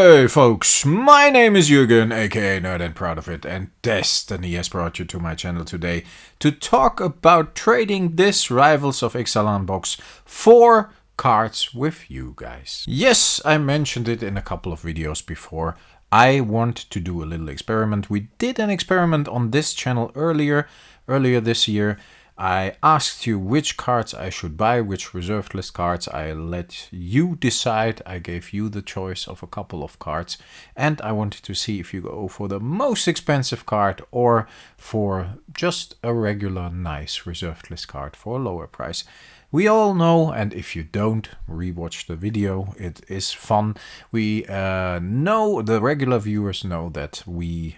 Hey folks, my name is Jürgen, aka Nerd and Proud of It, and Destiny has brought you to my channel today to talk about trading this Rivals of Ixalan box for cards with you guys. Yes, I mentioned it in a couple of videos before. I want to do a little experiment. We did an experiment on this channel earlier this year. I asked you which cards I should buy, which reserved list cards. I let you decide. I gave you the choice of a couple of cards, and I wanted to see if you go for the most expensive card or for just a regular nice reserved list card for a lower price. We all know, and if you don't, rewatch the video, it is fun. We know, the regular viewers know that we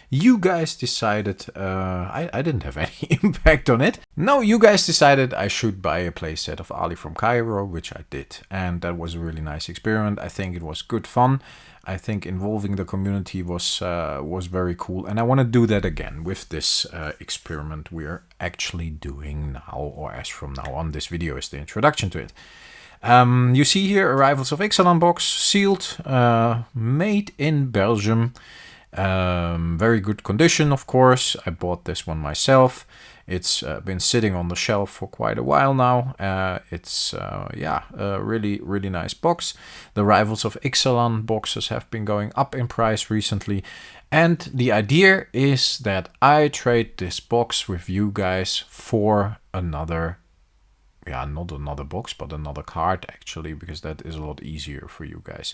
you guys decided, I didn't have any impact on it. No, you guys decided I should buy a playset of Ali from Cairo, which I did. And that was a really nice experiment. I think it was good fun. I think involving the community was very cool. And I want to do that again with this experiment we're actually doing now, or as from now on. This video is the introduction to it. You see here a Rivals of Ixalan box, sealed, made in Belgium. Very good condition, of course. I bought this one myself. It's been sitting on the shelf for quite a while now. It's a really nice box. The Rivals of Ixalan boxes have been going up in price recently. And the idea is that I trade this box with you guys for another, not another box, but another card actually, because that is a lot easier for you guys.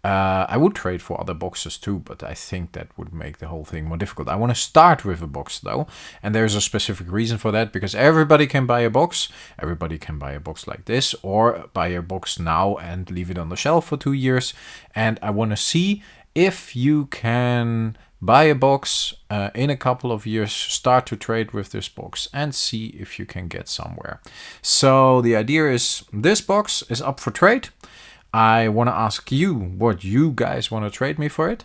I would trade for other boxes too, but I think that would make the whole thing more difficult. I want to start with a box though, and there's a specific reason for that, because everybody can buy a box. Everybody can buy a box like this, or buy a box now and leave it on the shelf for 2 years. And I want to see if you can buy a box in a couple of years, start to trade with this box and see if you can get somewhere. So the idea is this box is up for trade. I want to ask you what you guys want to trade me for it.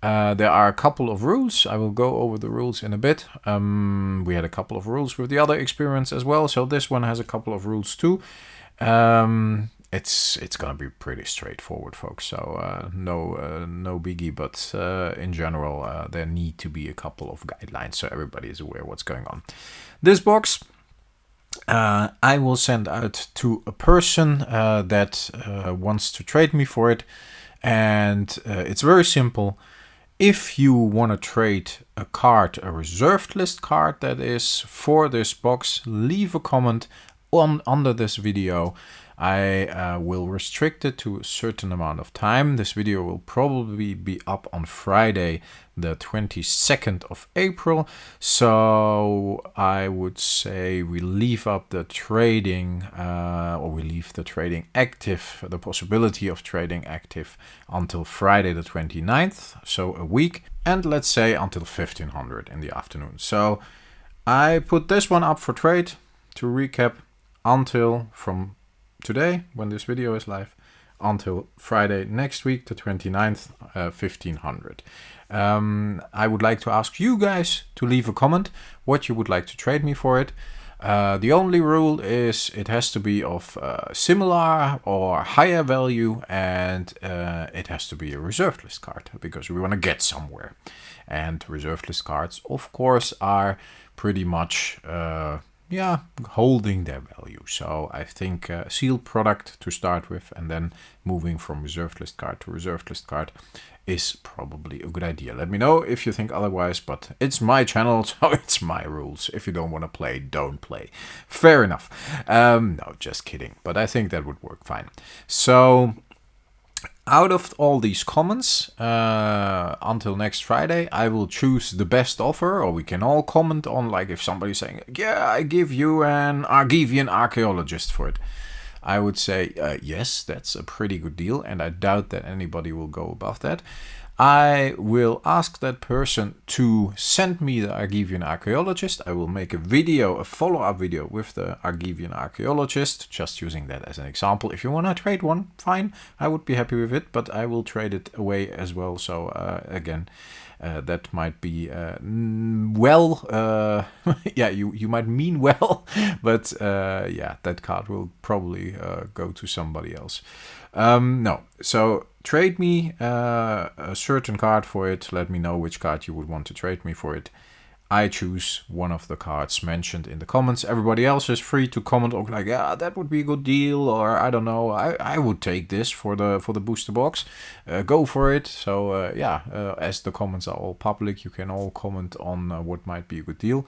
There are a couple of rules. I will go over the rules in a bit. We had a couple of rules with the other experiments as well, so this one has a couple of rules too. It's gonna be pretty straightforward, folks, so no biggie, but in general there need to be a couple of guidelines so everybody is aware what's going on. This box I will send out to a person that wants to trade me for it, and it's very simple. If you want to trade a card, a reserved list card that is, for this box, leave a comment under this video. I will restrict it to a certain amount of time. This video will probably be up on Friday, the 22nd of April. So I would say we leave up the trading, or we leave the trading active, the possibility of trading active, until Friday the 29th, so a week. And let's say until 1500 in the afternoon. So I put this one up for trade, to recap, until from today, when this video is live, until Friday next week, the 29th, 1500. I would like to ask you guys to leave a comment what you would like to trade me for it. The only rule is it has to be of similar or higher value, and it has to be a reserved list card, because we want to get somewhere. And reserved list cards, of course, are pretty much holding their value. So I think sealed product to start with, and then moving from reserved list card to reserved list card is probably a good idea. Let me know if you think otherwise, but it's my channel, so it's my rules. If you don't want to play, don't play. Fair enough. No, just kidding. But I think that would work fine. So out of all these comments, until next Friday, I will choose the best offer, or we can all comment on, like, if somebody's saying, yeah, I give you an Argivian archaeologist for it. I would say, yes, that's a pretty good deal, and I doubt that anybody will go above that. I will ask that person to send me the Argivian archaeologist. I will make a video, a follow-up video with the Argivian archaeologist, just using that as an example. If you want to trade one, fine, I would be happy with it, but I will trade it away as well. So again, that might be well, yeah, you might mean well, but yeah, that card will probably go to somebody else. No, so trade me a certain card for it. Let me know which card you would want to trade me for it. I choose one of the cards mentioned in the comments. Everybody else is free to comment or like, yeah, that would be a good deal, or I don't know, I would take this for the booster box. Go for it. So yeah, as the comments are all public, you can all comment on what might be a good deal.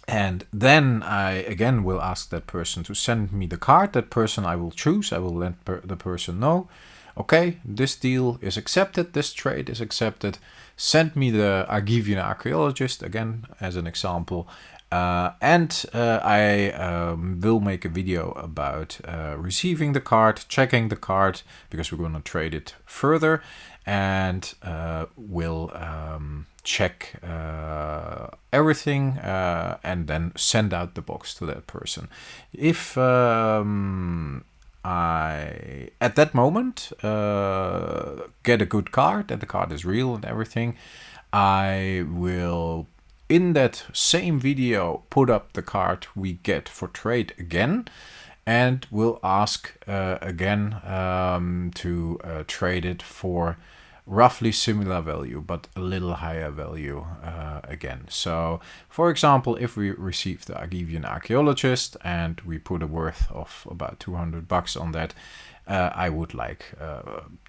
And then I again will ask that person to send me the card. That person I will choose. I will let the person know, okay, this deal is accepted, this trade is accepted. Send me the Argivian archaeologist, again, as an example. And I will make a video about receiving the card, checking the card, because we're going to trade it further. And we'll check everything and then send out the box to that person. If I, at that moment, get a good card, and the card is real and everything, I will, in that same video, put up the card we get for trade again, and we'll ask again to trade it for roughly similar value, but a little higher value again. So, for example, if we receive the Argivian archaeologist and we put a worth of about $200 on that, I would like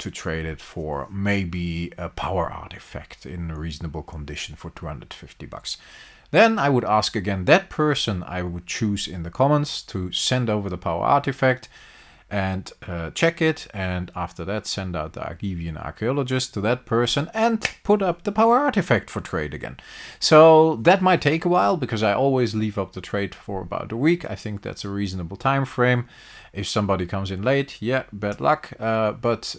to trade it for maybe a power artifact in a reasonable condition for $250. Then I would ask again that person I would choose in the comments to send over the power artifact and check it, and after that send out the Argivian archaeologist to that person and put up the power artifact for trade again. So that might take a while, because I always leave up the trade for about a week. I think that's a reasonable time frame. If somebody comes in late, yeah, bad luck. But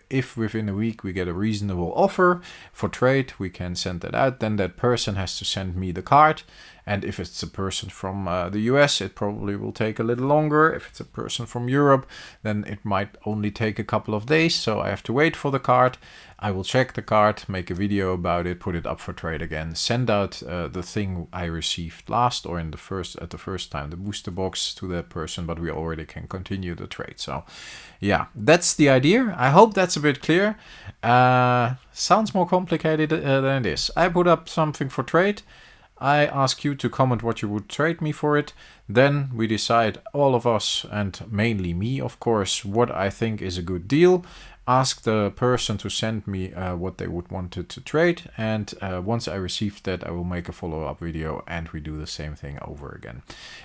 if within a week we get a reasonable offer for trade, we can send that out. Then that person has to send me the card. And if it's a person from the US, it probably will take a little longer. If it's a person from Europe, then it might only take a couple of days. So I have to wait for the card. I will check the card, make a video about it, put it up for trade again, send out the thing I received last, or at the first time, the booster box, to that person, but we already can continue the trade. So yeah, that's the idea. I hope that's a bit clear. Sounds more complicated than it is. I put up something for trade. I ask you to comment what you would trade me for it. Then we decide, all of us, and mainly me, of course, what I think is a good deal. Ask the person to send me what they would want to trade. And once I receive that, I will make a follow-up video and we do the same thing over again.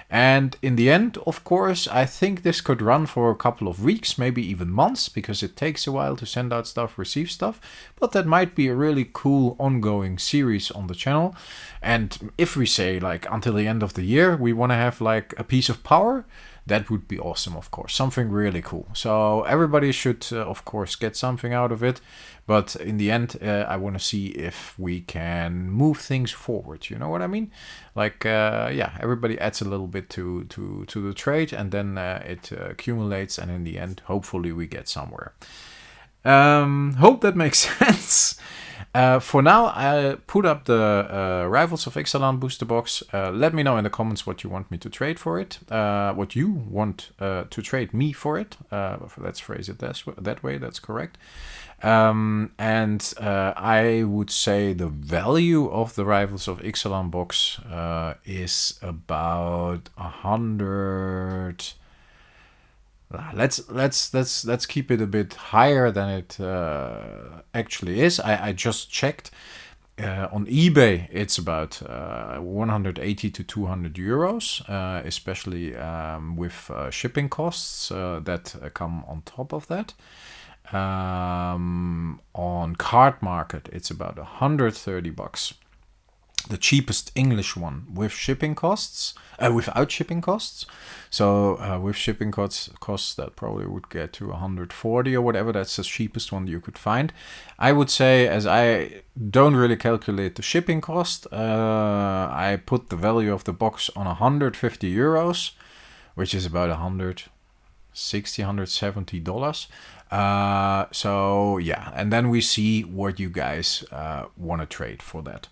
And in the end, of course, I think this could run for a couple of weeks, maybe even months, because it takes a while to send out stuff, receive stuff. But that might be a really cool ongoing series on the channel. And if we say, like, until the end of the year, we want to have like a piece of power, that would be awesome, of course. Something really cool. So everybody should, of course, get something out of it. But in the end, I want to see if we can move things forward. You know what I mean? Like, yeah, everybody adds a little bit to the trade, and then it accumulates. And in the end, hopefully we get somewhere. Hope that makes sense. For now, I put up the Rivals of Ixalan booster box. Let me know in the comments what you want me to trade for it, what you want to trade me for it. Let's phrase it that way, that's correct. And I would say the value of the Rivals of Ixalan box is about 100... Let's keep it a bit higher than it actually is. I just checked on eBay. It's about 180 to 200 euros, especially with shipping costs that come on top of that. On Card Market, it's about $130. the cheapest English one with shipping costs, without shipping costs. So with shipping costs that probably would get to 140 or whatever. That's the cheapest one you could find. I would say, as I don't really calculate the shipping cost, I put the value of the box on 150 euros, which is about $170. So yeah, and then we see what you guys want to trade for that.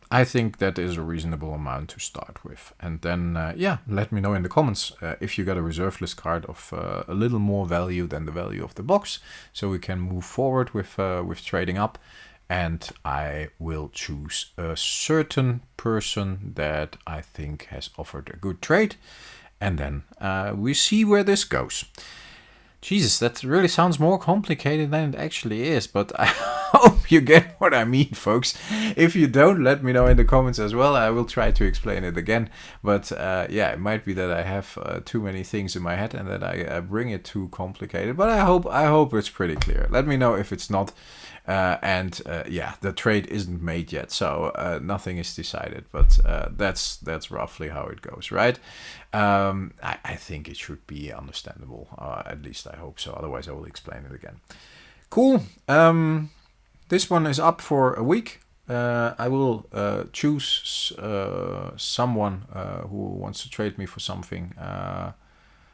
I think that is a reasonable amount to start with. And then, yeah, let me know in the comments if you got a reserve list card of a little more value than the value of the box, so we can move forward with trading up. And I will choose a certain person that I think has offered a good trade. And then we see where this goes. Jesus, that really sounds more complicated than it actually is, but I hope you get what I mean, folks. If you don't, let me know in the comments as well. I will try to explain it again. But yeah, it might be that I have too many things in my head and that I bring it too complicated. But I hope it's pretty clear. Let me know if it's not. Yeah, the trade isn't made yet, so nothing is decided. But that's roughly how it goes, right? I think it should be understandable. At least I hope so. Otherwise, I will explain it again. Cool. This one is up for a week. I will choose someone who wants to trade me for something.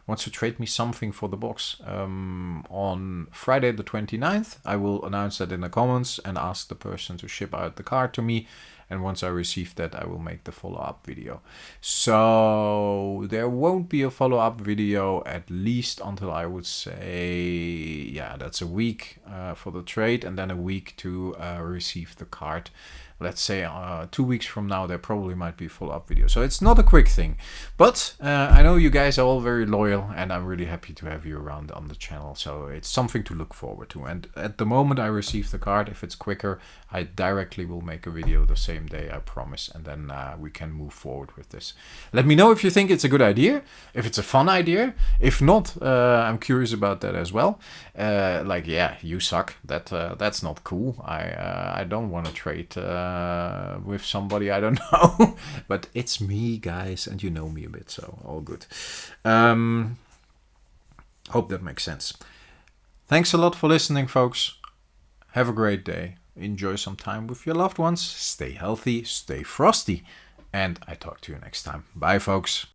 Wants to trade me something for the box on Friday the 29th. I will announce that in the comments and ask the person to ship out the card to me. And once I receive that, I will make the follow-up video. So there won't be a follow-up video at least until, I would say, yeah, that's a week for the trade and then a week to receive the card. Let's say 2 weeks from now, there probably might be a follow-up video. So it's not a quick thing. But I know you guys are all very loyal and I'm really happy to have you around on the channel. So it's something to look forward to. And at the moment I receive the card, if it's quicker, I directly will make a video the same day, I promise. And then we can move forward with this. Let me know if you think it's a good idea, if it's a fun idea. If not, I'm curious about that as well. Like, yeah, you suck. That's not cool. I don't want to trade with somebody I don't know. But it's me, guys, and you know me a bit, so all good. Hope that makes sense. Thanks a lot for listening, folks. Have a great day. Enjoy some time with your loved ones. Stay healthy, stay frosty. And I talk to you next time. Bye, folks.